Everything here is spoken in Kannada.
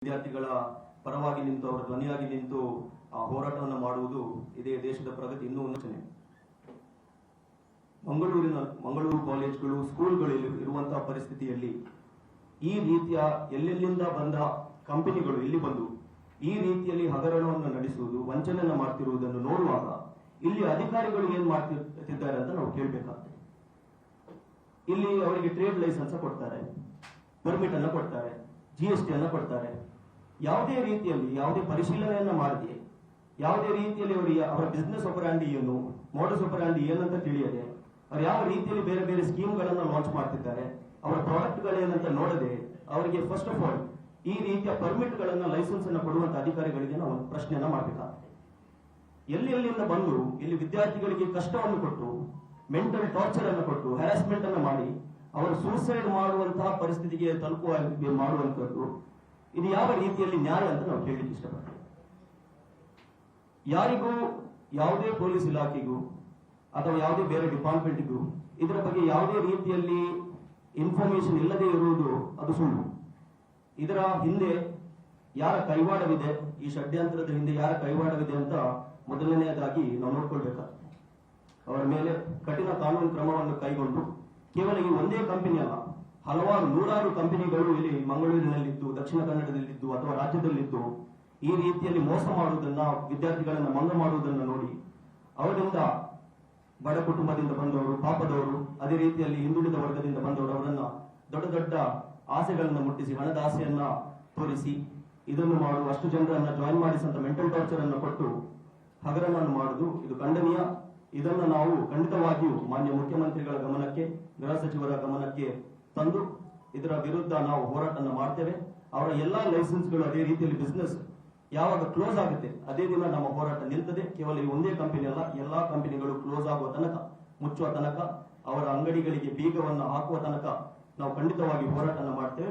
ವಿದ್ಯಾರ್ಥಿಗಳ ಪರವಾಗಿ ನಿಂತು ಅವರ ಧ್ವನಿಯಾಗಿ ನಿಂತು ಆ ಹೋರಾಟವನ್ನು ಮಾಡುವುದು ಇದೇ ದೇಶದ ಪ್ರಗತಿ ಇನ್ನೂ ಉನ್ನತನೆ. ಮಂಗಳೂರು ಕಾಲೇಜ್ಗಳು ಸ್ಕೂಲ್ಗಳು ಇರುವಂತಹ ಪರಿಸ್ಥಿತಿಯಲ್ಲಿ ಈ ರೀತಿಯ ಎಲ್ಲೆಲ್ಲಿಂದ ಬಂದ ಕಂಪನಿಗಳು ಇಲ್ಲಿ ಬಂದು ಈ ರೀತಿಯಲ್ಲಿ ಹಗರಣವನ್ನು ನಡೆಸುವುದು, ವಂಚನೆಯನ್ನು ಮಾಡ್ತಿರುವುದನ್ನು ನೋಡುವಾಗ ಇಲ್ಲಿ ಅಧಿಕಾರಿಗಳು ಏನ್ ಮಾಡ್ತಿದ್ದಾರೆ ಅಂತ ನಾವು ಕೇಳಬೇಕಾಗ್ತದೆ. ಇಲ್ಲಿ ಅವರಿಗೆ ಟ್ರೇಡ್ ಲೈಸೆನ್ಸ್ ಕೊಡ್ತಾರೆ, ಪರ್ಮಿಟ್ ಅನ್ನು ಕೊಡ್ತಾರೆ, GST ಅನ್ನು ಕೊಡ್ತಾರೆ. ಯಾವುದೇ ರೀತಿಯಲ್ಲಿ ಯಾವುದೇ ಪರಿಶೀಲನೆಯನ್ನ ಮಾಡದೆ, ಯಾವುದೇ ರೀತಿಯಲ್ಲಿ ಅವರ ಬಿಸ್ನೆಸ್ ಒಪರಾಂಡಿ ಏನು, ಮೋಡಸ್ ಒಪರಾಂಡಿ ಏನಂತ ತಿಳಿಯದೆ, ಅವ್ರು ಯಾವ ರೀತಿಯಲ್ಲಿ ಬೇರೆ ಬೇರೆ ಸ್ಕೀಮ್ಗಳನ್ನು ಲಾಂಚ್ ಮಾಡ್ತಿದ್ದಾರೆ, ಅವರ ಪ್ರಾಡಕ್ಟ್ಗಳೇನಂತ ನೋಡದೆ ಅವರಿಗೆ ಫಸ್ಟ್ ಆಫ್ ಆಲ್ ಈ ರೀತಿಯ ಪರ್ಮಿಟ್ ಗಳನ್ನ, ಲೈಸೆನ್ಸ್ ಅನ್ನು ಕೊಡುವಂತ ಅಧಿಕಾರಿಗಳಿಗೆ ನಾವು ಪ್ರಶ್ನೆಯನ್ನ ಮಾಡಬೇಕಾಗ್ತದೆ. ಎಲ್ಲಿಂದ ಬಂದು ಇಲ್ಲಿ ವಿದ್ಯಾರ್ಥಿಗಳಿಗೆ ಕಷ್ಟವನ್ನು ಕೊಟ್ಟು, ಮೆಂಟಲ್ ಟಾರ್ಚರ್ ಅನ್ನು ಕೊಟ್ಟು, ಹ್ಯಾರಾಸ್ಮೆಂಟ್ ಅನ್ನು ಮಾಡಿ ಅವರು ಸೂಸೈಡ್ ಮಾಡುವಂತಹ ಪರಿಸ್ಥಿತಿಗೆ ತಲುಪುವ ಮಾಡುವಂತದ್ದು ಇದು ಯಾವ ರೀತಿಯಲ್ಲಿ ನ್ಯಾಯ ಅಂತ ನಾವು ಕೇಳಲಿಕ್ಕೆ ಇಷ್ಟಪಡ್ತೇವೆ. ಯಾರಿಗೂ, ಯಾವುದೇ ಪೊಲೀಸ್ ಇಲಾಖೆಗೂ ಅಥವಾ ಯಾವುದೇ ಬೇರೆ ಡಿಪಾರ್ಟ್ಮೆಂಟ್ಗೂ ಇದರ ಬಗ್ಗೆ ಯಾವುದೇ ರೀತಿಯಲ್ಲಿ ಇನ್ಫಾರ್ಮೇಶನ್ ಇಲ್ಲದೆ ಇರುವುದು ಅದು ಸುಳ್ಳು. ಇದರ ಹಿಂದೆ ಯಾರ ಕೈವಾಡವಿದೆ, ಈ ಷಡ್ಯಂತ್ರದ ಹಿಂದೆ ಯಾರ ಕೈವಾಡವಿದೆ ಅಂತ ಮೊದಲನೆಯದಾಗಿ ನಾವು ನೋಡ್ಕೊಳ್ಬೇಕಾಗ್ತದೆ. ಅವರ ಮೇಲೆ ಕಠಿಣ ಕಾನೂನು ಕ್ರಮವನ್ನು ಕೈಗೊಂಡು ಕೇವಲ ಈ ಒಂದೇ ಕಂಪನಿ ಅಲ್ಲ, ಹಲವಾರು ನೂರಾರು ಕಂಪನಿಗಳು ಇಲ್ಲಿ ಮಂಗಳೂರಿನಲ್ಲಿದ್ದು, ದಕ್ಷಿಣ ಕನ್ನಡದಲ್ಲಿದ್ದು ಅಥವಾ ರಾಜ್ಯದಲ್ಲಿದ್ದು ಈ ರೀತಿಯಲ್ಲಿ ಮೋಸ ಮಾಡುವುದನ್ನ, ವಿದ್ಯಾರ್ಥಿಗಳನ್ನ ಮಂಗ ಮಾಡುವುದನ್ನು ನೋಡಿ ಅವರಿಂದ ಬಡ ಕುಟುಂಬದಿಂದ ಬಂದವರು, ಪಾಪದವರು, ಅದೇ ರೀತಿಯಲ್ಲಿ ಹಿಂದುಳಿದ ವರ್ಗದಿಂದ ಬಂದವರು ಅವರನ್ನ ದೊಡ್ಡ ದೊಡ್ಡ ಆಸೆಗಳನ್ನು ಮುಟ್ಟಿಸಿ, ಹಣದ ಆಸೆಯನ್ನ ತೋರಿಸಿ ಇದನ್ನು ಮಾಡುವ, ಅಷ್ಟು ಜನರನ್ನ ಜಾಯಿನ್ ಮಾಡಿಸಂತ ಮೆಂಟಲ್ ಟಾರ್ಚರ್ ಅನ್ನು ಕೊಟ್ಟು ಹಗರಣವನ್ನು ಮಾಡುವುದು ಇದು ಖಂಡನೀಯ. ಇದನ್ನು ನಾವು ಖಂಡಿತವಾಗಿಯೂ ಮಾನ್ಯ ಮುಖ್ಯಮಂತ್ರಿಗಳ ಗಮನಕ್ಕೆ, ಗೃಹ ಸಚಿವರ ಗಮನಕ್ಕೆ ತಂದು ಇದರ ವಿರುದ್ಧ ನಾವು ಹೋರಾಟವನ್ನು ಮಾಡ್ತೇವೆ. ಅವರ ಎಲ್ಲಾ ಲೈಸೆನ್ಸ್ಗಳು ಅದೇ ರೀತಿಯಲ್ಲಿ ಬಿಸ್ನೆಸ್ ಯಾವಾಗ ಕ್ಲೋಸ್ ಆಗುತ್ತೆ ಅದೇ ದಿನ ನಮ್ಮ ಹೋರಾಟ ನಿಲ್ತದೆ. ಕೇವಲ ಈ ಒಂದೇ ಕಂಪನಿ ಅಲ್ಲ, ಎಲ್ಲಾ ಕಂಪನಿಗಳು ಕ್ಲೋಸ್ ಆಗುವ ತನಕ, ಮುಚ್ಚುವ ತನಕ, ಅವರ ಅಂಗಡಿಗಳಿಗೆ ಬೀಗವನ್ನು ಹಾಕುವ ತನಕ ನಾವು ಖಂಡಿತವಾಗಿ ಹೋರಾಟವನ್ನು ಮಾಡ್ತೇವೆ.